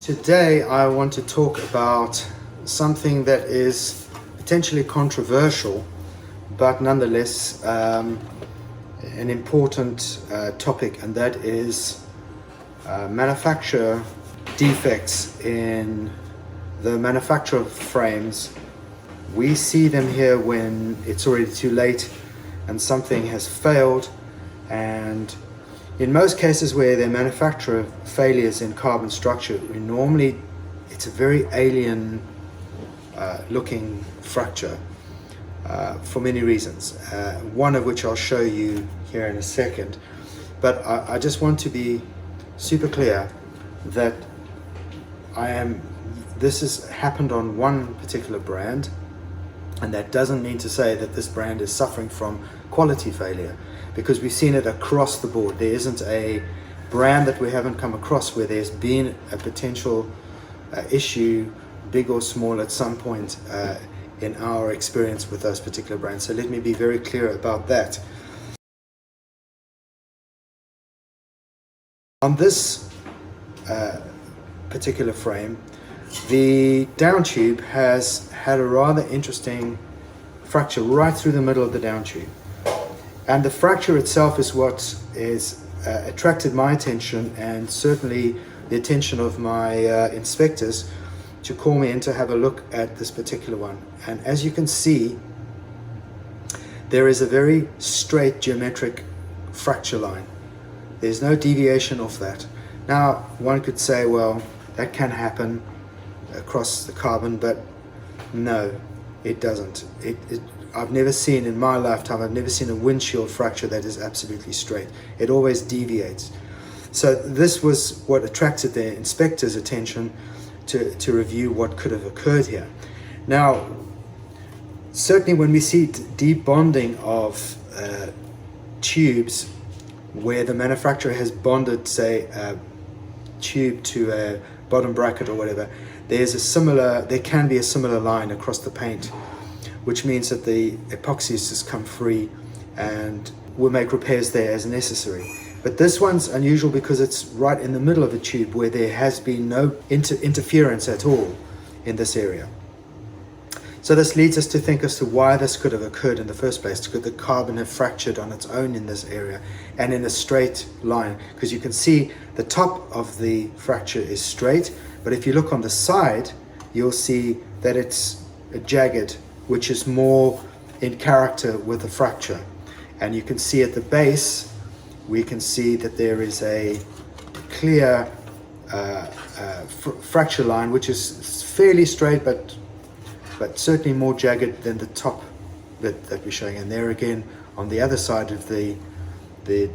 Today I want to talk about something that is potentially controversial, but nonetheless an important topic, and that is manufacturer defects in the manufacture of frames. We see them here when it's already too late and something has failed, and in most cases where there are manufacturer failures in carbon structure, normally it's a very alien looking fracture for many reasons, one of which I'll show you here in a second. But I just want to be super clear that this has happened on one particular brand, and that doesn't mean to say that this brand is suffering from quality failure, because we've seen it across the board. There isn't a brand that we haven't come across where there's been a potential issue, big or small, at some point in our experience with those particular brands. So let me be very clear about that. On this particular frame, the down tube has had a rather interesting fracture right through the middle of the down tube. And the fracture itself is what is attracted my attention, and certainly the attention of my inspectors, to call me in to have a look at this particular one. And as you can see, there is a very straight geometric fracture line. There's no deviation off that. Now, one could say, well, that can happen across the carbon, but no, it doesn't. I've never seen in my lifetime, I've never seen a windshield fracture that is absolutely straight. It always deviates. So this was what attracted the inspector's attention to review what could have occurred here. Now, certainly when we see deep bonding of tubes where the manufacturer has bonded, say, a tube to a bottom bracket or whatever, there can be a similar line across the paint, which means that the epoxy has just come free, and we'll make repairs there as necessary. But this one's unusual because it's right in the middle of a tube where there has been no interference at all in this area. So this leads us to think as to why this could have occurred in the first place. Could the carbon have fractured on its own in this area and in a straight line? Because you can see the top of the fracture is straight, but if you look on the side, you'll see that it's jagged, which is more in character with the fracture. And you can see at the base, we can see that there is a clear fracture line, which is fairly straight, but certainly more jagged than the top bit that we're showing. And there again, on the other side of the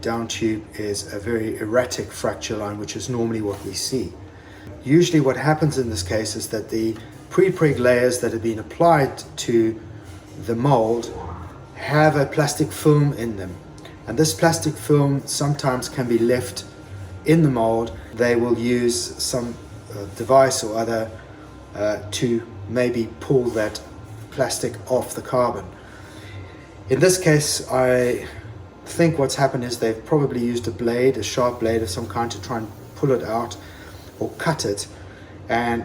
down tube, is a very erratic fracture line, which is normally what we see. Usually what happens in this case is that the pre-preg layers that have been applied to the mold have a plastic film in them, and this plastic film sometimes can be left in the mold. They will use some device or other to maybe pull that plastic off the carbon. In this case, I think what's happened is they've probably used a sharp blade of some kind to try and pull it out or cut it, and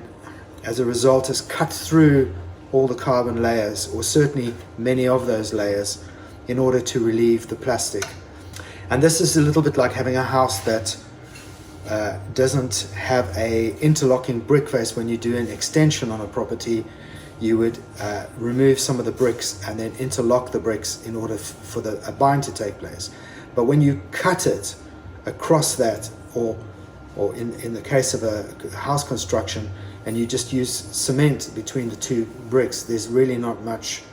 as a result has cut through all the carbon layers, or certainly many of those layers, in order to relieve the plastic. And this is a little bit like having a house that doesn't have a interlocking brick face. When you do an extension on a property, you would remove some of the bricks and then interlock the bricks in order for a bind to take place. But when you cut it across that, or in the case of a house construction, and you just use cement between the two bricks, there's really not much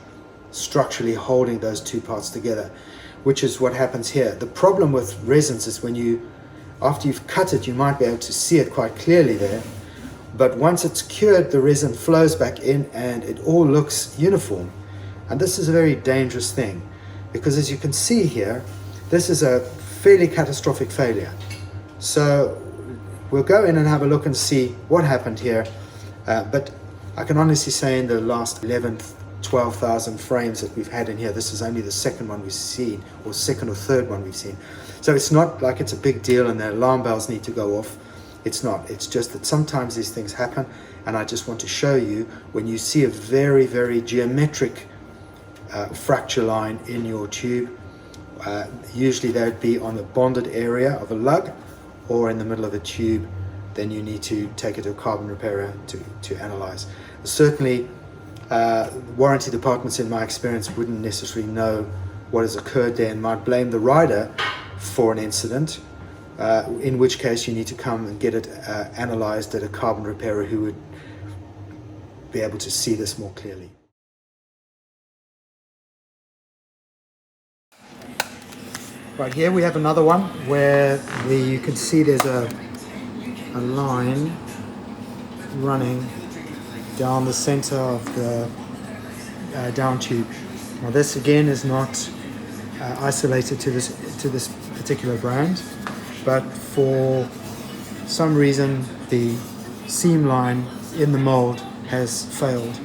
structurally holding those two parts together, which is what happens here. The problem with resins is after you've cut it, you might be able to see it quite clearly there, but once it's cured, the resin flows back in and it all looks uniform. And this is a very dangerous thing, because as you can see here, this is a fairly catastrophic failure. So we'll go in and have a look and see what happened here. But I can honestly say in the last 12,000 frames that we've had in here, this is only the second one we've seen, or second or third one we've seen. So it's not like it's a big deal and the alarm bells need to go off. It's not. It's just that sometimes these things happen, and I just want to show you when you see a very, very geometric fracture line in your tube. Usually that would be on the bonded area of a lug or in the middle of a tube. Then you need to take it to a carbon repairer to analyze. Certainly, warranty departments, in my experience, wouldn't necessarily know what has occurred there and might blame the rider for an incident, in which case you need to come and get it analyzed at a carbon repairer who would be able to see this more clearly. Right, here we have another one where you can see there's a line running down the center of the down tube. Now this again is not isolated to this particular brand, but for some reason the seam line in the mold has failed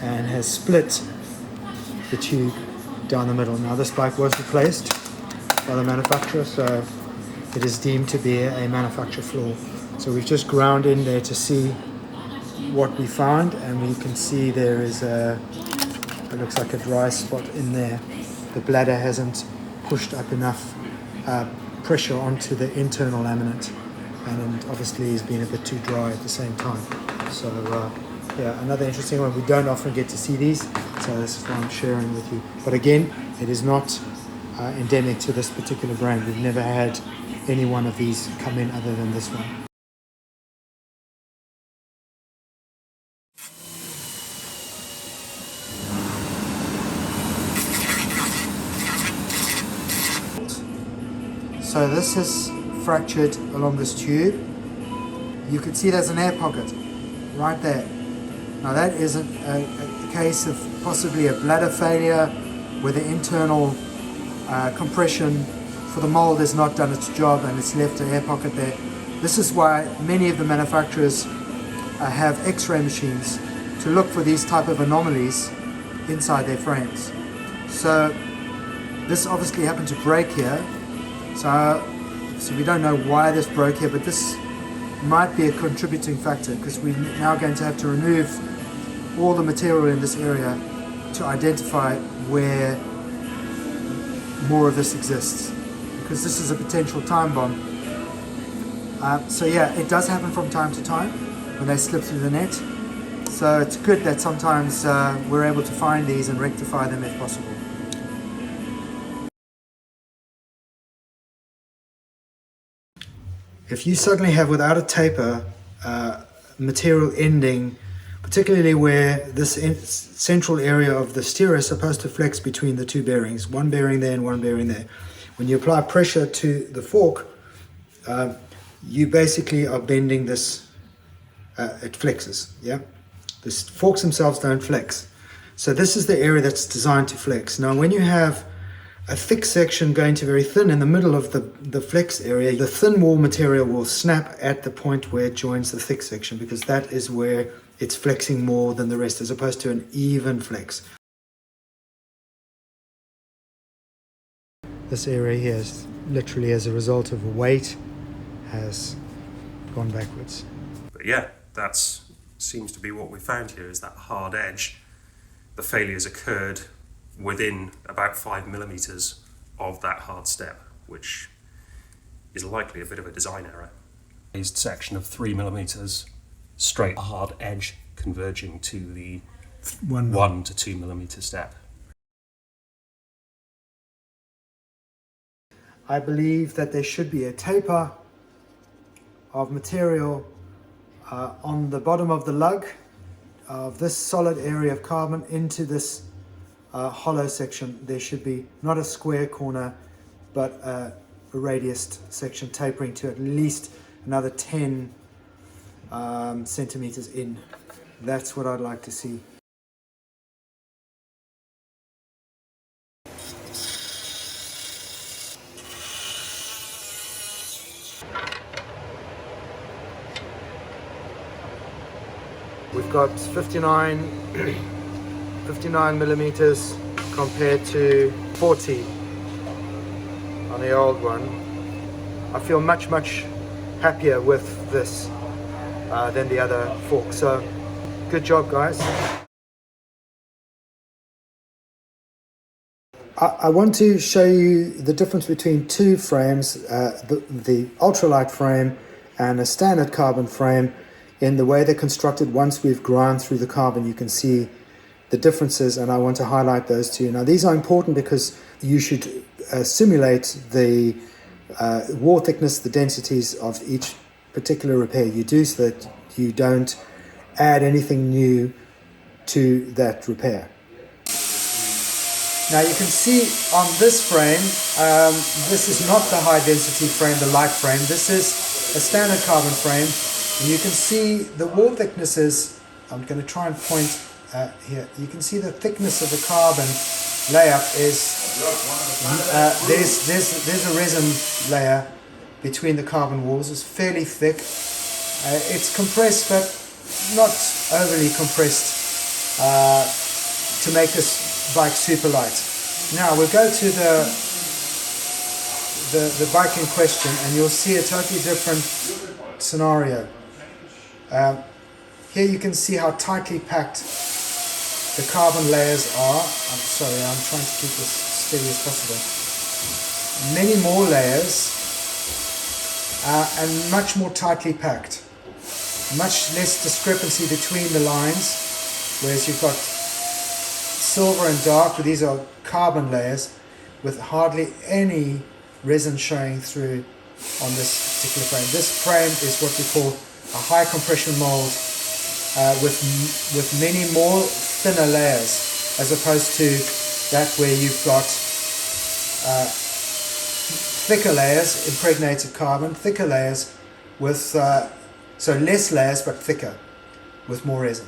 and has split the tube down the middle. Now this bike was replaced by the manufacturer, so it is deemed to be a manufacturer flaw. So we've just ground in there to see what we found, and we can see there is it looks like a dry spot in there. The bladder hasn't pushed up enough pressure onto the internal laminate, and obviously has been a bit too dry at the same time. So yeah, another interesting one. We don't often get to see these, so this is why I'm sharing with you. But again, it is not endemic to this particular brand. We've never had any one of these come in other than this one. So this is fractured along this tube. You can see there's an air pocket right there. Now that is a case of possibly a bladder failure where the internal compression for the mold has not done its job and it's left an air pocket there. This is why many of the manufacturers have X-ray machines to look for these type of anomalies inside their frames. So this obviously happened to break here. So we don't know why this broke here, but this might be a contributing factor because we're now going to have to remove all the material in this area to identify where more of this exists, because this is a potential time bomb. So yeah, it does happen from time to time when they slip through the net. So it's good that sometimes we're able to find these and rectify them if possible. If you suddenly have, without a taper, material ending, particularly where this central area of the steer is supposed to flex between the two bearings, one bearing there and one bearing there. When you apply pressure to the fork, you basically are bending this, it flexes, yeah? The forks themselves don't flex. So this is the area that's designed to flex. Now when you have a thick section going to very thin in the middle of the flex area, the thin wall material will snap at the point where it joins the thick section, because that is where it's flexing more than the rest, as opposed to an even flex. This area here is literally, as a result of weight, has gone backwards. But yeah, that seems to be what we found here, is that hard edge. The failures occurred within about 5 millimeters of that hard step, which is likely a bit of a design error. Raised section of 3 millimeters, straight hard edge converging to the 1 to 2 millimeter step. I believe that there should be a taper of material on the bottom of the lug of this solid area of carbon into this hollow section. There should be not a square corner, but a radiused section tapering to at least another 10 centimeters in. That's what I'd like to see. We've got 59 millimeters compared to 40 on the old one. I feel much happier with this than the other fork. So good job, guys. I want to show you the difference between two frames, the ultralight frame and a standard carbon frame, in the way they're constructed. Once we've ground through the carbon, you can see the differences, and I want to highlight those to you. Now, these are important because you should simulate the wall thickness, the densities of each particular repair you do, so that you don't add anything new to that repair. Now you can see on this frame, this is not the high density frame, the light frame. This is a standard carbon frame, and you can see the wall thicknesses. I'm going to try and point here. You can see the thickness of the carbon layer is there's a resin layer between the carbon walls. It's fairly thick. It's compressed, but not overly compressed to make this bike super light. Now we'll go to the bike in question, and you'll see a totally different scenario. Here you can see how tightly packed the carbon layers are. I'm sorry, I'm trying to keep this steady as possible. Many more layers and much more tightly packed. Much less discrepancy between the lines, whereas you've got silver and dark, but these are carbon layers with hardly any resin showing through on this particular frame. This frame is what we call a high compression mold with many more thinner layers, as opposed to that where you've got thicker layers, impregnated carbon, thicker layers with so less layers but thicker with more resin.